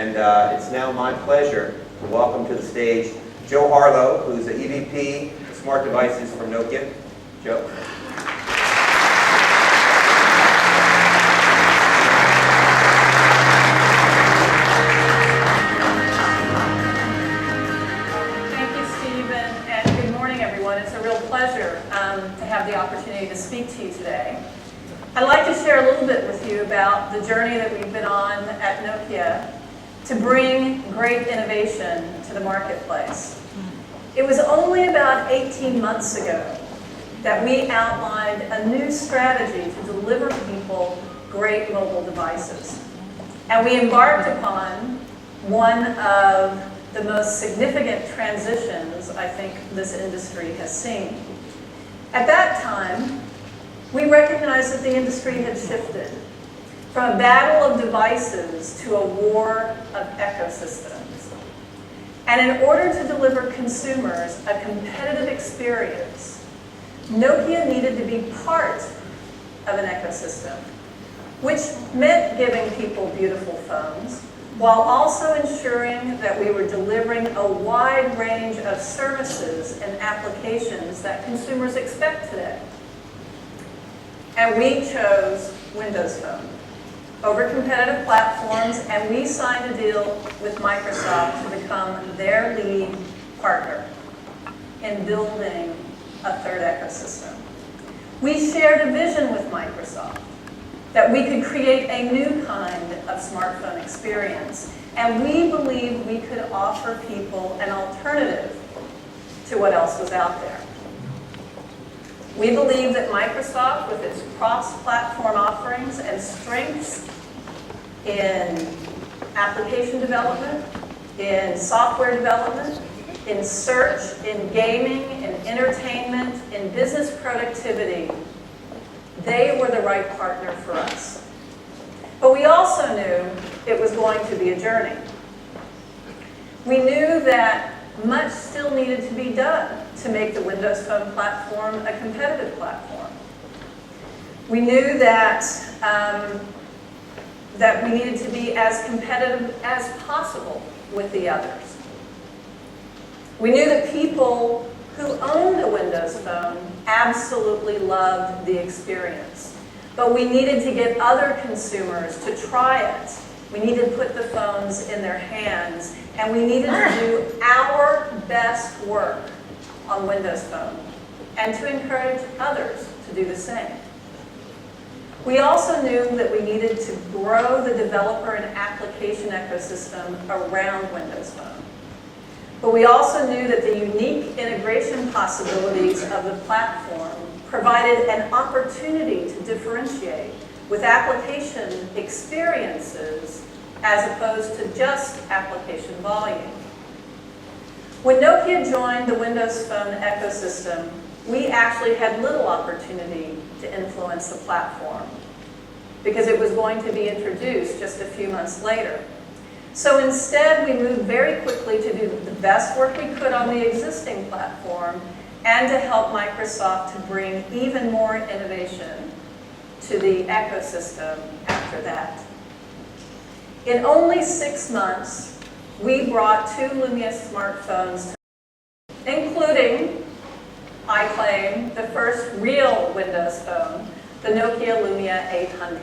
And it's now my pleasure to welcome to the stage Joe Harlow, who's the EVP of Smart Devices from Nokia. Joe. To have the opportunity to speak to you today. I'd like to share a little bit with you about the journey that we've been on at Nokia to bring great innovation to the marketplace. It was only about 18 months ago that we outlined a new strategy to deliver people great mobile devices. And we embarked upon one of the most significant transitions I think this industry has seen. At that time, we recognized that the industry had shifted from a battle of devices to a war of ecosystems. And in order to deliver consumers a competitive experience, Nokia needed to be part of an ecosystem, which meant giving people beautiful phones, while also ensuring that we were delivering a wide range of services and applications that consumers expect today. And we chose Windows Phone over competitive platforms, and we signed a deal with Microsoft to become their lead partner in building a third ecosystem. We shared a vision with Microsoft that we could create a new kind of smartphone experience. And we believed we could offer people an alternative to what else was out there. We believe that Microsoft, with its cross-platform offerings and strengths in application development, in software development, in search, in gaming, in entertainment, in business productivity, they were the right partner for us. But we also knew it was going to be a journey. We knew that much still needed to be done to make the Windows Phone platform a competitive platform. We knew that, that we needed to be as competitive as possible with the others. We knew that people who owned a Windows Phone absolutely loved the experience. But we needed to get other consumers to try it. We needed to put the phones in their hands, and we needed to do our best work on Windows Phone and to encourage others to do the same. We also knew that we needed to grow the developer and application ecosystem around Windows Phone. But we also knew that the unique integration possibilities of the platform provided an opportunity to differentiate with application experiences as opposed to just application volume. When Nokia joined the Windows Phone ecosystem, we actually had little opportunity to influence the platform because it was going to be introduced just a few months later. So instead, we moved very quickly to do the best work we could on the existing platform and to help Microsoft to bring even more innovation to the ecosystem after that. In only 6 months, we brought 2 Lumia smartphones, including, I claim, the first real Windows phone, the Nokia Lumia 800.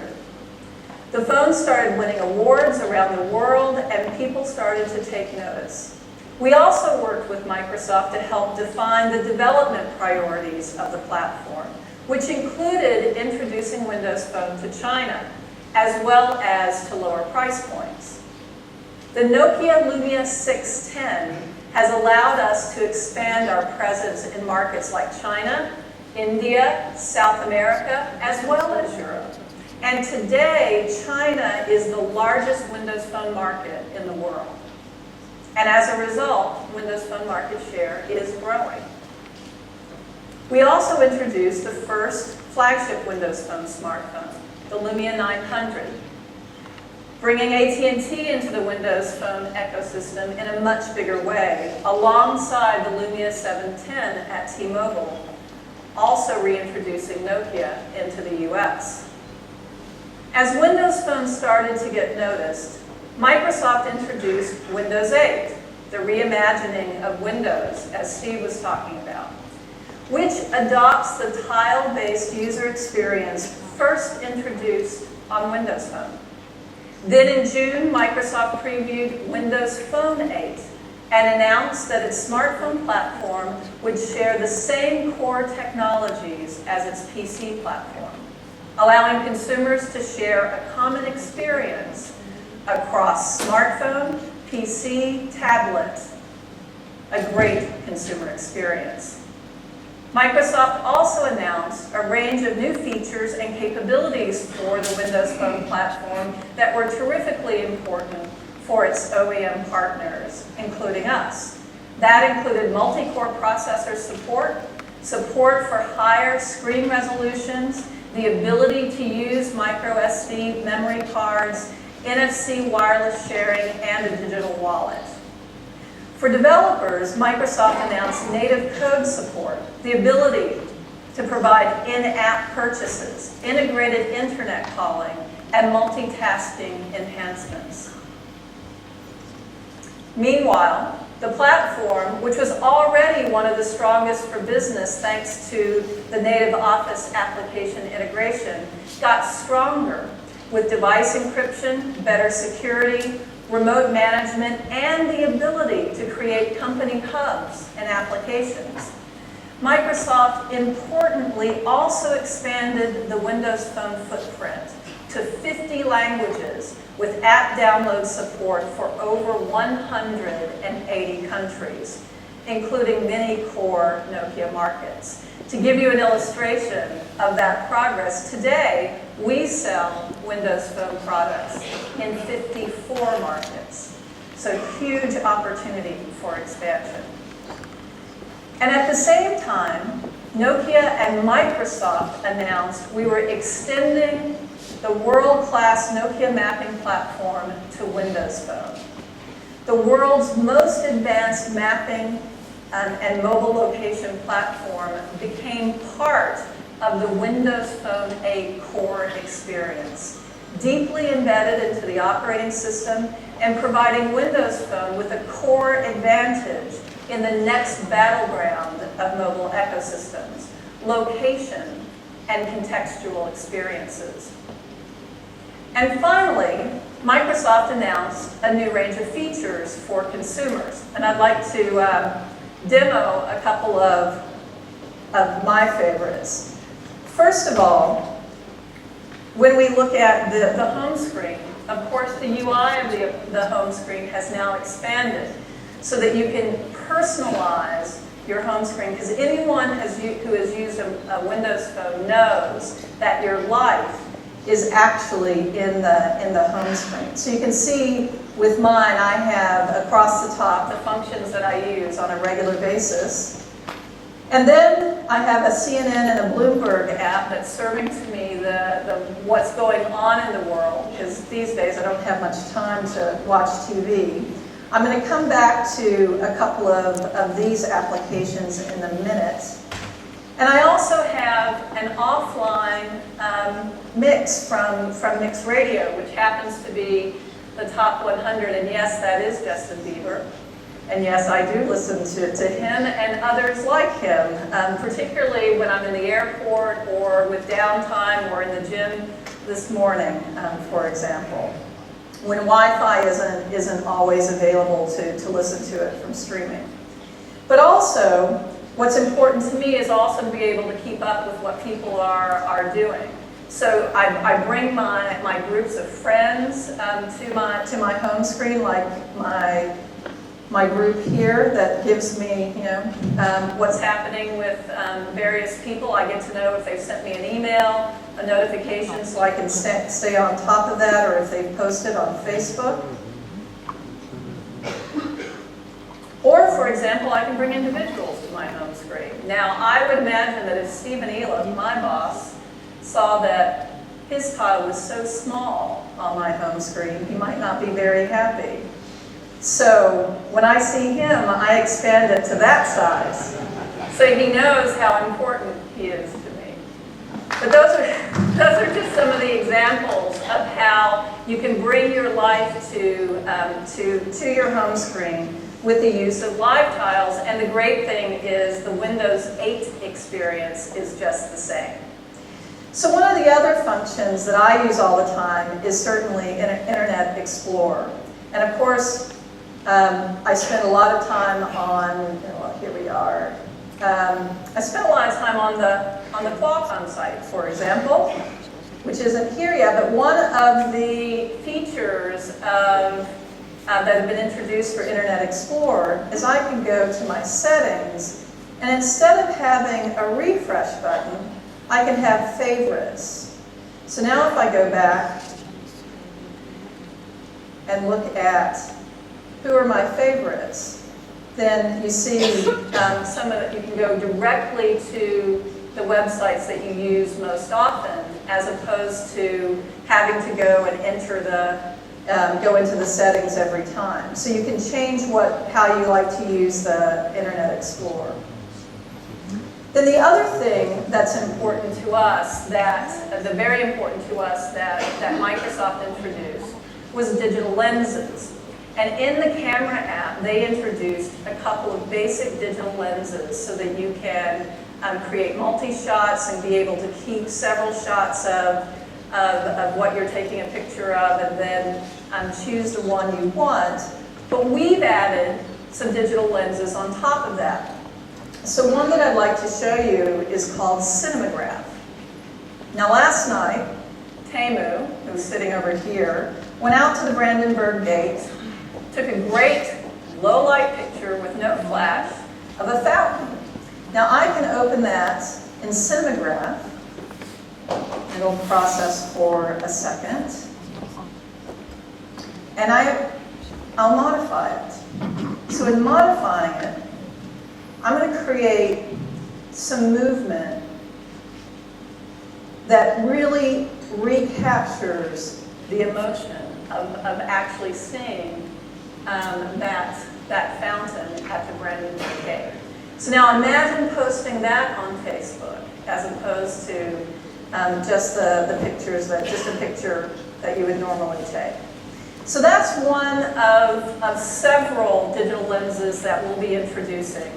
The phone started winning awards around the world, and people started to take notice. We also worked with Microsoft to help define the development priorities of the platform, which included introducing Windows Phone to China, as well as to lower price points. The Nokia Lumia 610 has allowed us to expand our presence in markets like China, India, South America, as well as Europe. And today, China is the largest Windows Phone market in the world. And as a result, Windows Phone market share is growing. We also introduced the first flagship Windows Phone smartphone, the Lumia 900, bringing AT&T into the Windows Phone ecosystem in a much bigger way, alongside the Lumia 710 at T-Mobile, also reintroducing Nokia into the US. As Windows Phone started to get noticed, Microsoft introduced Windows 8, the reimagining of Windows, as Steve was talking about, which adopts the tile-based user experience first introduced on Windows Phone. Then in June, Microsoft previewed Windows Phone 8 and announced that its smartphone platform would share the same core technologies as its PC platform, allowing consumers to share a common experience across smartphone, PC, tablet, a great consumer experience. Microsoft also announced a range of new features and capabilities for the Windows Phone platform that were terrifically important for its OEM partners, including us. That included multi-core processor support, support for higher screen resolutions, the ability to use micro SD memory cards, NFC wireless sharing, and a digital wallet. For developers, Microsoft announced native code support, the ability to provide in-app purchases, integrated internet calling, and multitasking enhancements. Meanwhile, the platform, which was already one of the strongest for business thanks to the native Office application integration, got stronger with device encryption, better security, remote management, and the ability to create company hubs and applications. Microsoft importantly also expanded the Windows Phone footprint to 50 languages with app download support for over 180 countries, including many core Nokia markets. To give you an illustration of that progress, today we sell Windows Phone products in 54 markets. So huge opportunity for expansion. And at the same time, Nokia and Microsoft announced we were extending the world-class Nokia mapping platform to Windows Phone. The world's most advanced mapping and mobile location platform became part of the Windows Phone 8 core experience, deeply embedded into the operating system and providing Windows Phone with a core advantage in the next battleground of mobile ecosystems, location and contextual experiences. And finally, Microsoft announced a new range of features for consumers. And I'd like to demo a couple of my favorites. First of all, when we look at the home screen, of course the UI of the home screen has now expanded so that you can personalize your home screen, because anyone who has used a Windows Phone knows that your life is actually in the home screen. So you can see with mine, I have across the top the functions that I use on a regular basis. And then I have a CNN and a Bloomberg app that's serving to me what's going on in the world, because these days I don't have much time to watch TV. I'm going to come back to a couple of these applications in a minute. And I also have an offline mix from Mix Radio, which happens to be the top 100. And yes, that is Justin Bieber. And yes, I do listen to him and others like him, particularly when I'm in the airport or with downtime or in the gym this morning, for example, when Wi-Fi isn't always available to listen to it from streaming. But also, what's important to me is also to be able to keep up with what people are doing. So I bring my groups of friends to my home screen, like my group here that gives me, what's happening with various people. I get to know if they've sent me an email, a notification, so I can stay on top of that, or if they've posted on Facebook. Or, for example, I can bring individuals to my home screen. Now, I would imagine that if Stephen Elam, my boss, saw that his tile was so small on my home screen, he might not be very happy. So when I see him, I expand it to that size, so he knows how important he is to me. But those are just some of the examples of how you can bring your life to your home screen with the use of live tiles. And the great thing is the Windows 8 experience is just the same. So one of the other functions that I use all the time is certainly Internet Explorer. And of course, I spend a lot of time on, well, here we are. I spent a lot of time on the Qualcomm site, for example, which isn't here yet, but one of the features that have been introduced for Internet Explorer is I can go to my settings, and instead of having a refresh button, I can have favorites. So now if I go back and look at who are my favorites, then you see some of it, you can go directly to the websites that you use most often, as opposed to having to go and enter go into the settings every time. So you can change how you like to use the Internet Explorer. Then the other thing that's important to us, very important to us that Microsoft introduced was digital lenses. And in the camera app, they introduced a couple of basic digital lenses so that you can create multi-shots and be able to keep several shots of what you're taking a picture of, and then choose the one you want. But we've added some digital lenses on top of that. So one that I'd like to show you is called Cinematograph. Now last night, Tamu, who's sitting over here, went out to the Brandenburg Gate, took a great low light picture with no flash of a fountain. Now I can open that in Cinematograph. It'll process for a second. And I'll modify it. So in modifying it, I'm going to create some movement that really recaptures the emotion of actually seeing that fountain at the Brandenburg Gate. So now imagine posting that on Facebook as opposed to just the pictures just a picture that you would normally take. So that's one of several digital lenses that we'll be introducing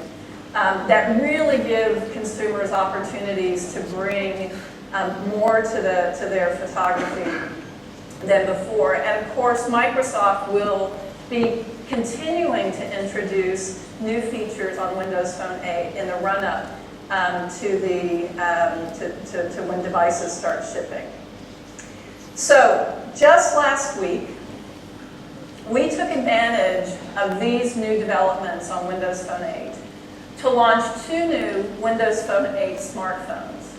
that really give consumers opportunities to bring more to their photography than before. And of course, Microsoft will be continuing to introduce new features on Windows Phone 8 in the run-up to when devices start shipping. So just last week, we took advantage of these new developments on Windows Phone 8 to launch two new Windows Phone 8 smartphones.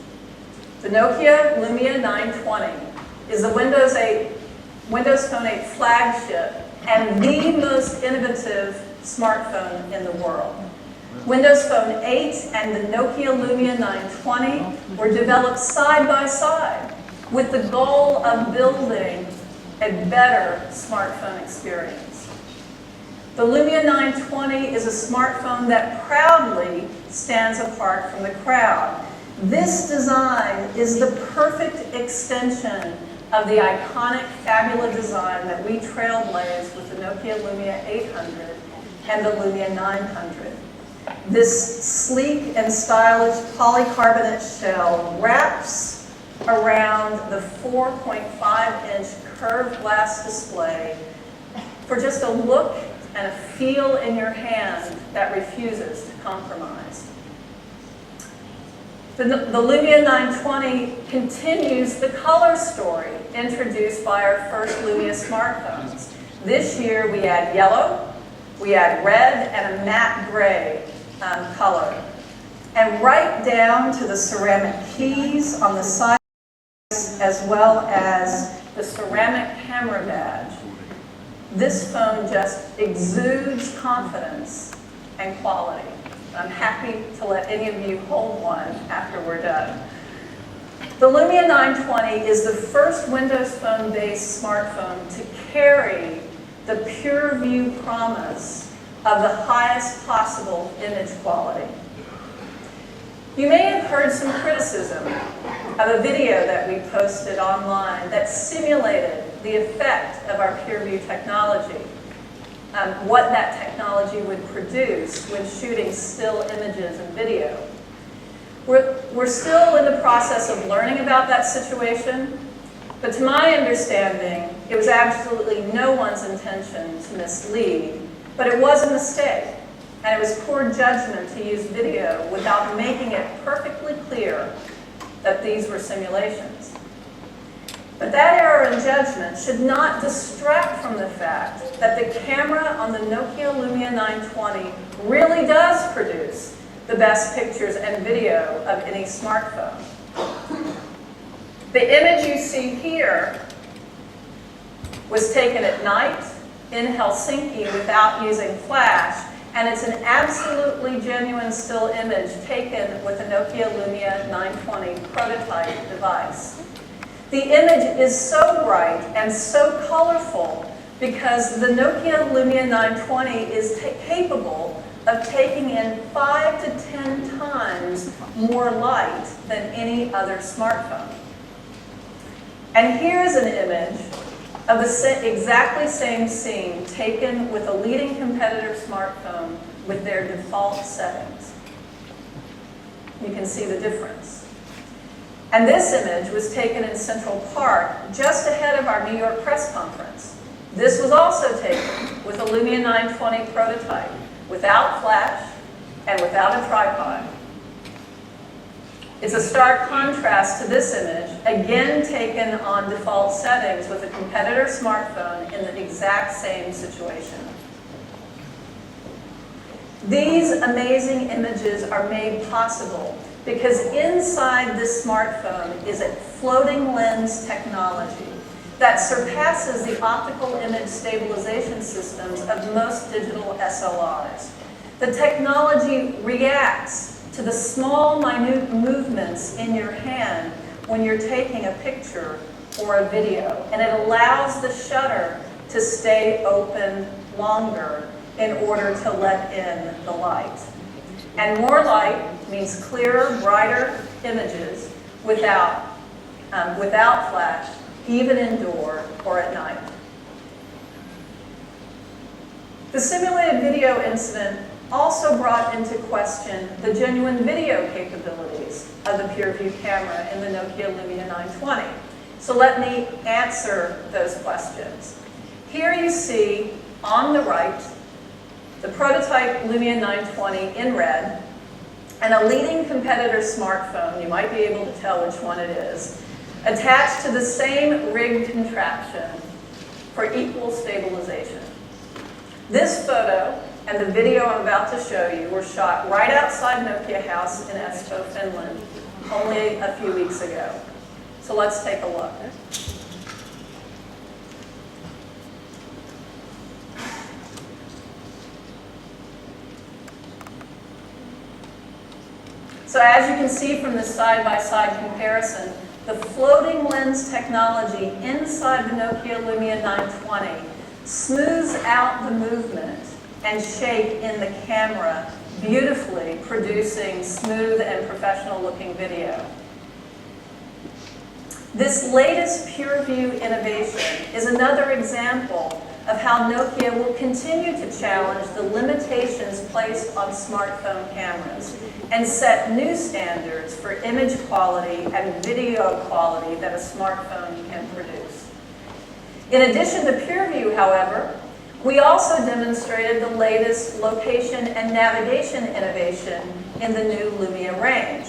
The Nokia Lumia 920 is the Windows Phone 8 flagship and the most innovative smartphone in the world. Windows Phone 8 and the Nokia Lumia 920 were developed side by side with the goal of building a better smartphone experience. The Lumia 920 is a smartphone that proudly stands apart from the crowd. This design is the perfect extension of the iconic Fabula design that we trailblazed with the Nokia Lumia 800 and the Lumia 900. This sleek and stylish polycarbonate shell wraps around the 4.5-inch curved glass display for just a look and a feel in your hand that refuses to compromise. The Lumia 920 continues the color story introduced by our first Lumia smartphones. This year we add yellow, we add red, and a matte gray color. And right down to the ceramic keys on the side, as well as the ceramic camera badge. This phone just exudes confidence and quality. I'm happy to let any of you hold one after we're done. The Lumia 920 is the first Windows Phone-based smartphone to carry the PureView promise of the highest possible image quality. You may have heard some criticism of a video that we posted online that simulated the effect of our PureView technology, what that technology would produce when shooting still images and video. We're still in the process of learning about that situation, but to my understanding, it was absolutely no one's intention to mislead, but it was a mistake, and it was poor judgment to use video without making it perfectly clear that these were simulations. But that error in judgment should not distract from the fact that the camera on the Nokia Lumia 920 really does produce the best pictures and video of any smartphone. The image you see here was taken at night in Helsinki without using flash, and it's an absolutely genuine still image taken with a Nokia Lumia 920 prototype device. The image is so bright and so colorful because the Nokia Lumia 920 is capable of taking in 5 to 10 times more light than any other smartphone. And here's an image of the exactly same scene taken with a leading competitor smartphone with their default settings. You can see the difference. And this image was taken in Central Park just ahead of our New York press conference. This was also taken with a Lumia 920 prototype, without flash and without a tripod. It's a stark contrast to this image, again taken on default settings with a competitor smartphone in the exact same situation. These amazing images are made possible because inside this smartphone is a floating lens technology that surpasses the optical image stabilization systems of most digital SLRs. The technology reacts to the small, minute movements in your hand when you're taking a picture or a video, and it allows the shutter to stay open longer in order to let in the light. And more light means clearer, brighter images without flash, even indoor or at night. The simulated video incident also brought into question the genuine video capabilities of the PureView camera in the Nokia Lumia 920. So let me answer those questions. Here you see on the right the prototype Lumia 920 in red and a leading competitor smartphone, you might be able to tell which one it is, attached to the same rigged contraption for equal stabilization. This photo and the video I'm about to show you were shot right outside Nokia House in Espoo, Finland, only a few weeks ago. So let's take a look. So as you can see from this side-by-side comparison, the floating lens technology inside the Nokia Lumia 920 smooths out the movement and shape in the camera beautifully, producing smooth and professional-looking video. This latest PureView innovation is another example of how Nokia will continue to challenge the limitations placed on smartphone cameras and set new standards for image quality and video quality that a smartphone can produce. In addition to PureView, however, we also demonstrated the latest location and navigation innovation in the new Lumia range.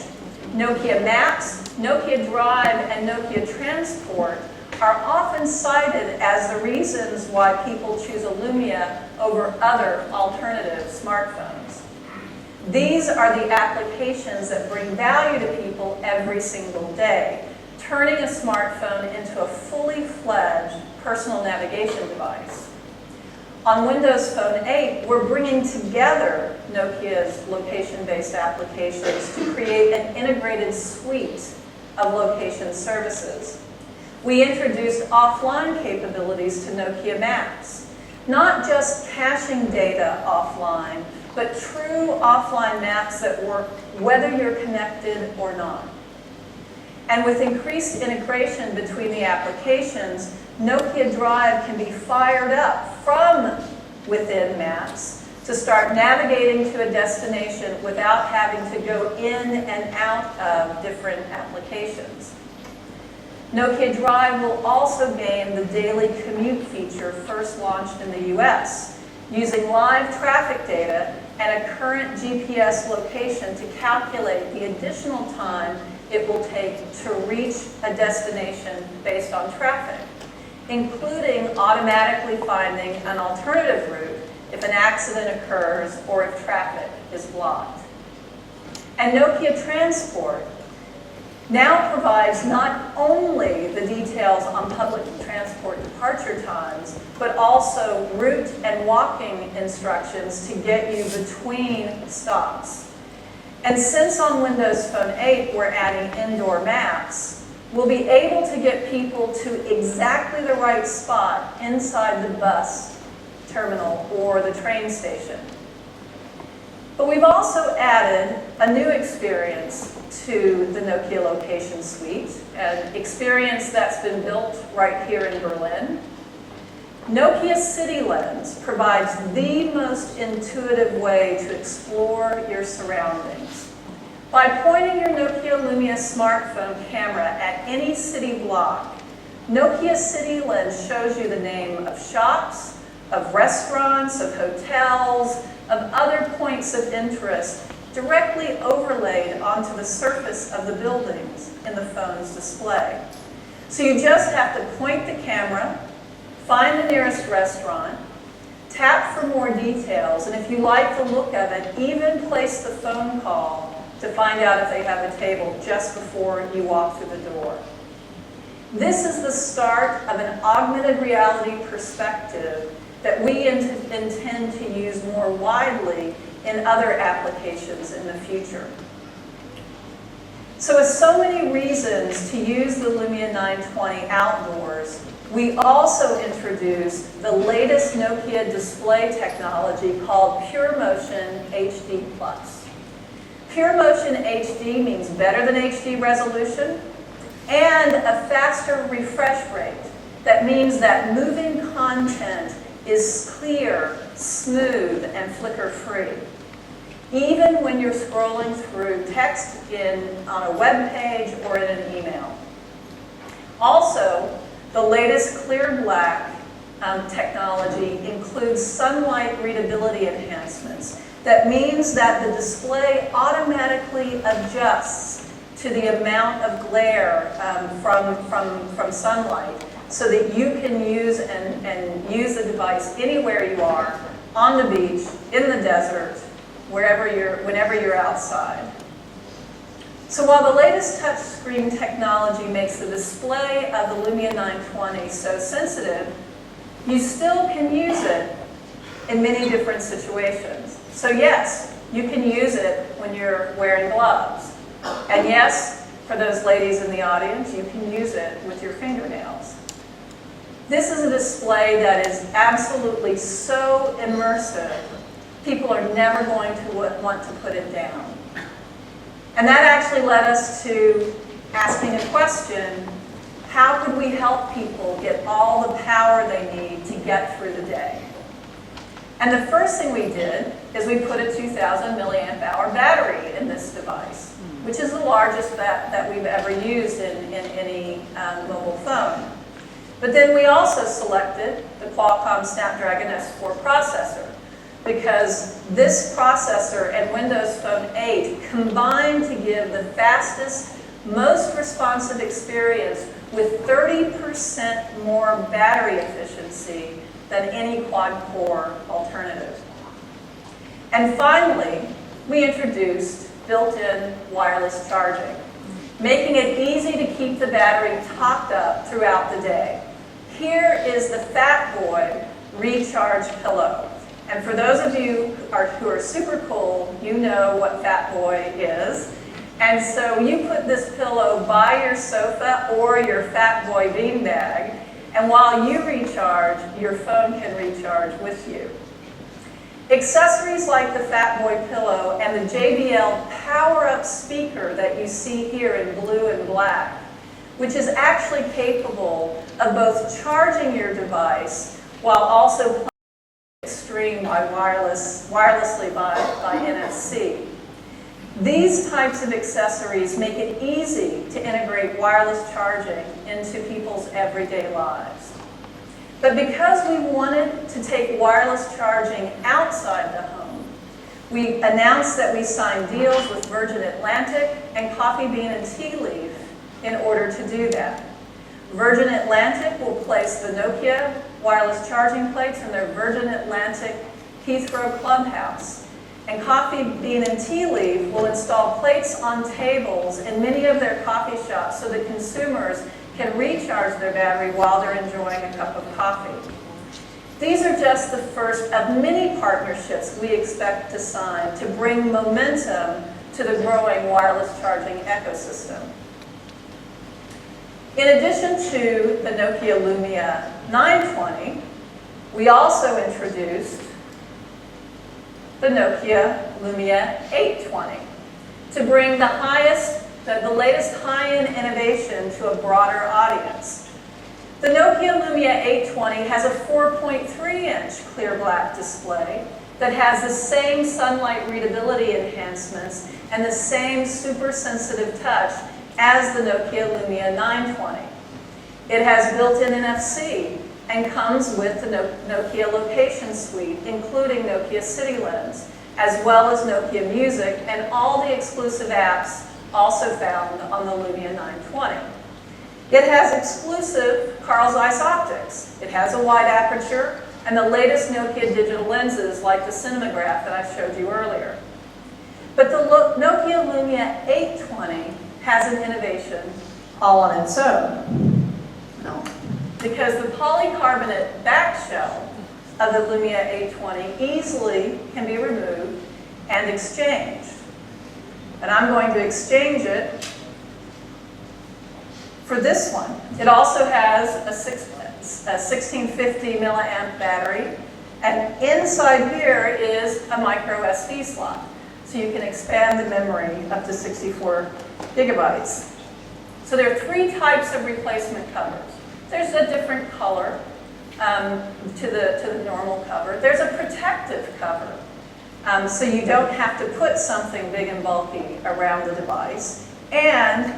Nokia Maps, Nokia Drive, and Nokia Transport are often cited as the reasons why people choose a Lumia over other alternative smartphones. These are the applications that bring value to people every single day, turning a smartphone into a fully fledged personal navigation device. On Windows Phone 8, we're bringing together Nokia's location-based applications to create an integrated suite of location services. We introduced offline capabilities to Nokia Maps, not just caching data offline, but true offline maps that work whether you're connected or not. And with increased integration between the applications, Nokia Drive can be fired up from within Maps to start navigating to a destination without having to go in and out of different applications. Nokia Drive will also gain the daily commute feature first launched in the US, using live traffic data and a current GPS location to calculate the additional time it will take to reach a destination based on traffic, including automatically finding an alternative route if an accident occurs or if traffic is blocked. And Nokia Transport now provides not only the details on public transport departure times, but also route and walking instructions to get you between stops. And since on Windows Phone 8 we're adding indoor maps, we'll be able to get people to exactly the right spot inside the bus terminal or the train station. But we've also added a new experience to the Nokia Location Suite, an experience that's been built right here in Berlin. Nokia City Lens provides the most intuitive way to explore your surroundings. By pointing your Nokia Lumia smartphone camera at any city block, Nokia City Lens shows you the name of shops, of restaurants, of hotels, of other points of interest directly overlaid onto the surface of the buildings in the phone's display. So you just have to point the camera, find the nearest restaurant, tap for more details, and if you like the look of it, even place the phone call to find out if they have a table just before you walk through the door. This is the start of an augmented reality perspective that we intend to use more widely in other applications in the future. So with so many reasons to use the Lumia 920 outdoors, we also introduced the latest Nokia display technology called PureMotion HD+. PureMotion HD means better than HD resolution and a faster refresh rate. That means that moving content is clear, smooth, and flicker-free, even when you're scrolling through text on a web page or in an email. Also, the latest clear black technology includes sunlight readability enhancements. That means that the display automatically adjusts to the amount of glare from sunlight so that you can use and use the device anywhere you are, on the beach, in the desert, whenever you're outside. So while the latest touchscreen technology makes the display of the Lumia 920 so sensitive, you still can use it in many different situations. So yes, you can use it when you're wearing gloves. And yes, for those ladies in the audience, you can use it with your fingernails. This is a display that is absolutely so immersive, people are never going to want to put it down. And that actually led us to asking a question: how could we help people get all the power they need to get through the day? And the first thing we did is we put a 2,000 milliamp hour battery in this device, which is the largest that we've ever used in any mobile phone. But then we also selected the Qualcomm Snapdragon S4 processor, because this processor and Windows Phone 8 combine to give the fastest, most responsive experience with 30% more battery efficiency than any quad-core alternative. And finally, we introduced built-in wireless charging, making it easy to keep the battery topped up throughout the day. Here is the Fat Boy Recharge Pillow. And for those of you who are super cool, you know what Fat Boy is. And so you put this pillow by your sofa or your Fat Boy beanbag, and while you recharge, your phone can recharge with you. Accessories like the Fat Boy pillow and the JBL power-up speaker that you see here in blue and black, which is actually capable of both charging your device while also playing extreme by wirelessly by NFC. These types of accessories make it easy to integrate wireless charging into people's everyday lives. But because we wanted to take wireless charging outside the home, we announced that we signed deals with Virgin Atlantic and Coffee Bean and Tea Leaf in order to do that. Virgin Atlantic will place the Nokia wireless charging plates in their Virgin Atlantic Heathrow Clubhouse. And Coffee Bean and Tea Leaf will install plates on tables in many of their coffee shops so that consumers can recharge their battery while they're enjoying a cup of coffee. These are just the first of many partnerships we expect to sign to bring momentum to the growing wireless charging ecosystem. In addition to the Nokia Lumia 920, we also introduced the Nokia Lumia 820 to bring the latest high-end innovation to a broader audience. The Nokia Lumia 820 has a 4.3-inch clear black display that has the same sunlight readability enhancements and the same super sensitive touch as the Nokia Lumia 920. It has built-in NFC and comes with the Nokia Location Suite, including Nokia City Lens, as well as Nokia Music and all the exclusive apps also found on the Lumia 920. It has exclusive Carl Zeiss optics. It has a wide aperture and the latest Nokia digital lenses like the Cinematograph that I showed you earlier. But the Nokia Lumia 820 has an innovation all on its own. No. Because the polycarbonate back shell of the Lumia 820 easily can be removed and exchanged. And I'm going to exchange it for this one. It also has a 1650 milliamp battery, and inside here is a micro SD slot. So you can expand the memory up to 64 gigabytes. So there are three types of replacement covers. There's a different color to the normal cover. There's a protective cover, so you don't have to put something big and bulky around the device. And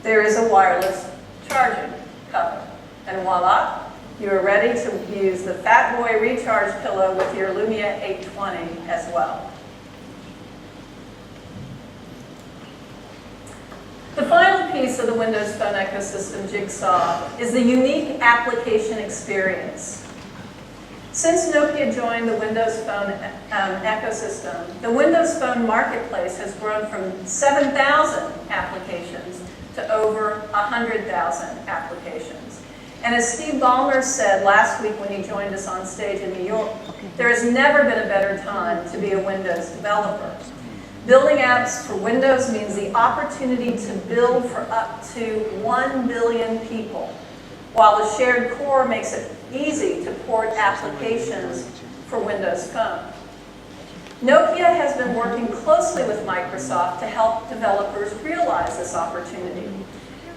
there is a wireless charging cover. And voila, you are ready to use the Fat Boy recharge pillow with your Lumia 820 as well. The final piece of the Windows Phone ecosystem jigsaw is the unique application experience. Since Nokia joined the Windows Phone ecosystem, the Windows Phone marketplace has grown from 7,000 applications to over 100,000 applications. And as Steve Ballmer said last week when he joined us on stage in New York, there has never been a better time to be a Windows developer. Building apps for Windows means the opportunity to build for up to 1 billion people, while the shared core makes it easy to port applications for Windows Phone. Nokia has been working closely with Microsoft to help developers realize this opportunity.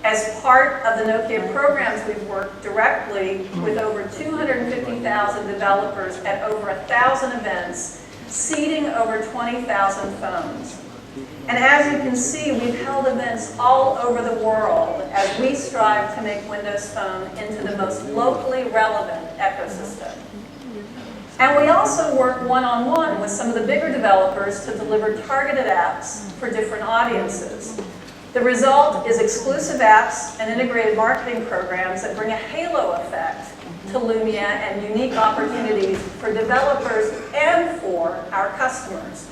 As part of the Nokia programs, we've worked directly with over 250,000 developers at over 1,000 events, seeding over 20,000 phones. And as you can see, we've held events all over the world as we strive to make Windows Phone into the most locally relevant ecosystem. And we also work one-on-one with some of the bigger developers to deliver targeted apps for different audiences. The result is exclusive apps and integrated marketing programs that bring a halo effect to Lumia and unique opportunities for developers and for our customers.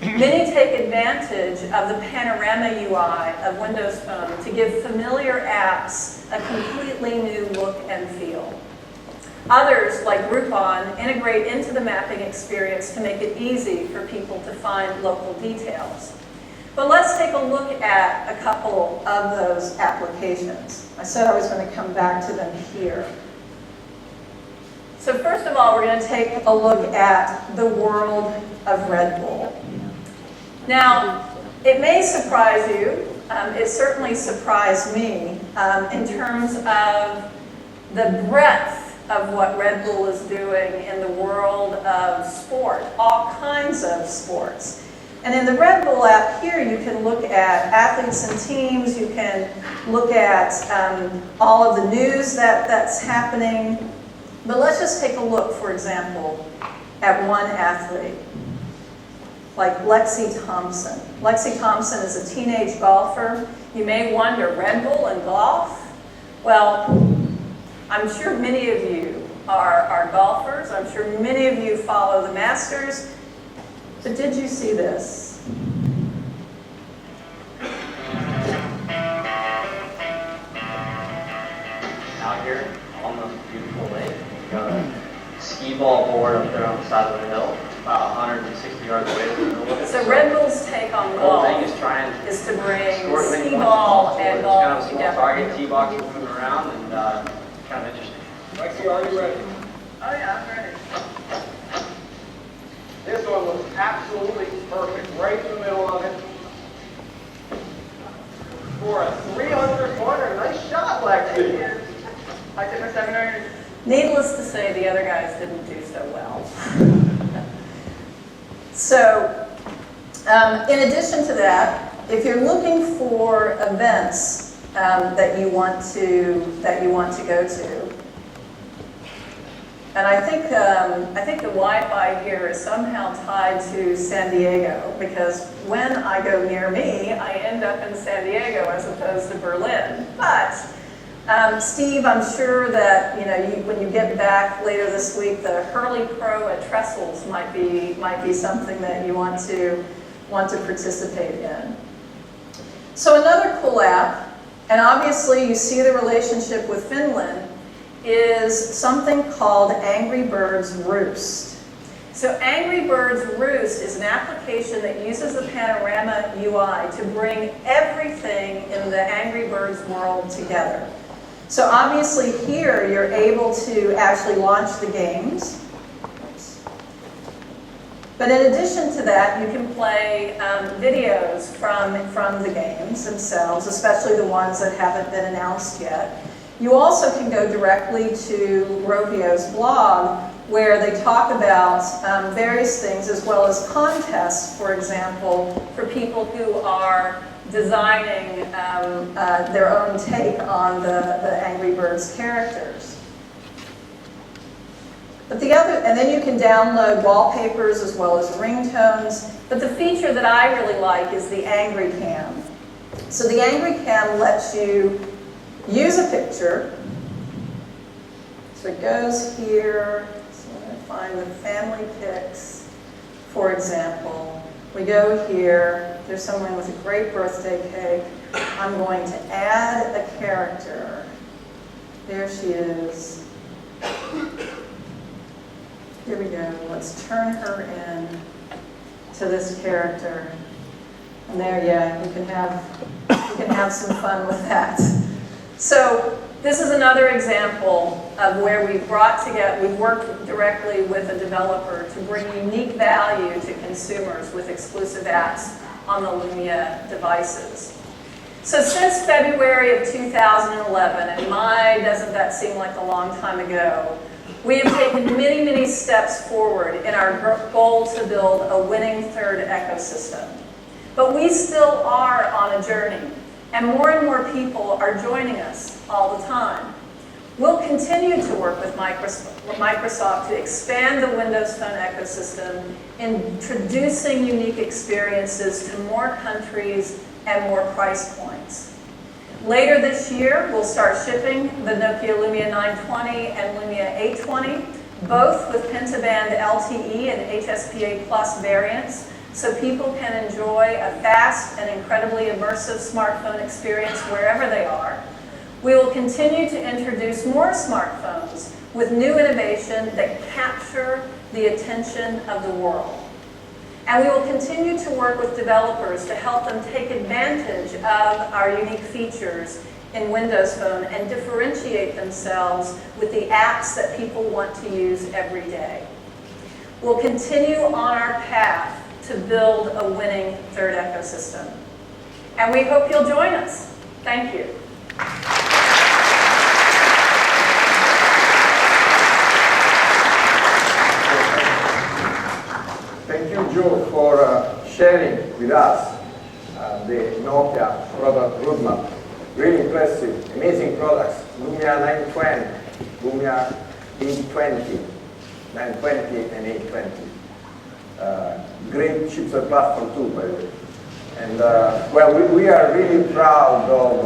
Many take advantage of the panorama UI of Windows Phone to give familiar apps a completely new look and feel. Others, like Groupon, integrate into the mapping experience to make it easy for people to find local details. But let's take a look at a couple of those applications. I said I was going to come back to them here. So first of all, we're going to take a look at the world of Red Bull. Now, it may surprise you. It certainly surprised me in terms of the breadth of what Red Bull is doing in the world of sport, all kinds of sports. And in the Red Bull app here, you can look at athletes and teams, you can look at all of the news that's happening. But let's just take a look, for example, at one athlete, like Lexi Thompson. Lexi Thompson is a teenage golfer. You may wonder, Red Bull and golf? Well, I'm sure many of you are golfers. I'm sure many of you follow the Masters. But did you see this? Out here on the beautiful lake, we've got a ski ball board up there on the side of the hill, about 160 yards away from the middle of it. So Red Bull's take on The whole golf thing is trying is to bring score as many ski points as ball possible. and It's golf kind of a small together. target, tee box moving around, and kind of interesting. Lexi, are you ready? Oh yeah, I'm ready. This one was absolutely perfect, right in the middle of it. For a 300-pointer, nice shot, Lexi. I took a 700. Needless to say, the other guys didn't do so well. So, in addition to that, if you're looking for events that you want to go to, and I think the Wi-Fi here is somehow tied to San Diego, because when I go near me, I end up in San Diego as opposed to Berlin. But Steve, I'm sure that when you get back later this week, the Hurley Pro at Trestles might be something that you want to participate in. So another cool app, and obviously you see the relationship with Finland, is something called Angry Birds Roost. So Angry Birds Roost is an application that uses the Panorama UI to bring everything in the Angry Birds world together. So obviously here you're able to actually launch the games. But in addition to that, you can play videos from the games themselves, especially the ones that haven't been announced yet. You also can go directly to Rovio's blog, where they talk about various things, as well as contests, for example, for people who are designing their own take on the Angry Birds characters. But and then you can download wallpapers as well as ringtones. But the feature that I really like is the Angry Cam. So the Angry Cam lets you use a picture. So it goes here. So I'm going to find the family pics, for example. We go here. There's someone with a great birthday cake. I'm going to add a character. There she is. Here we go. Let's turn her in to this character. And there, yeah, you can have some fun with that. So this is another example of where we've worked directly with a developer to bring unique value to consumers with exclusive apps on the Lumia devices. So since February of 2011, and my, doesn't that seem like a long time ago, we have taken many, many steps forward in our goal to build a winning third ecosystem. But we still are on a journey, and more people are joining us all the time. We'll continue to work with Microsoft to expand the Windows Phone ecosystem, introducing unique experiences to more countries and more price points. Later this year, we'll start shipping the Nokia Lumia 920 and Lumia 820, both with Pentaband LTE and HSPA Plus variants, so people can enjoy a fast and incredibly immersive smartphone experience wherever they are. We will continue to introduce more smartphones with new innovation that capture the attention of the world. And we will continue to work with developers to help them take advantage of our unique features in Windows Phone and differentiate themselves with the apps that people want to use every day. We'll continue on our path to build a winning third ecosystem. And we hope you'll join us. Thank you. Thank you, Joe, for sharing with us the Nokia product roadmap. Really impressive, amazing products. Lumia 920, Lumia 820, 920 and 820. Great chipset platform too, by the way. And well, we are really proud of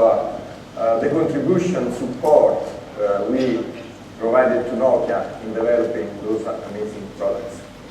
the contribution support we provided to Nokia in developing those amazing products.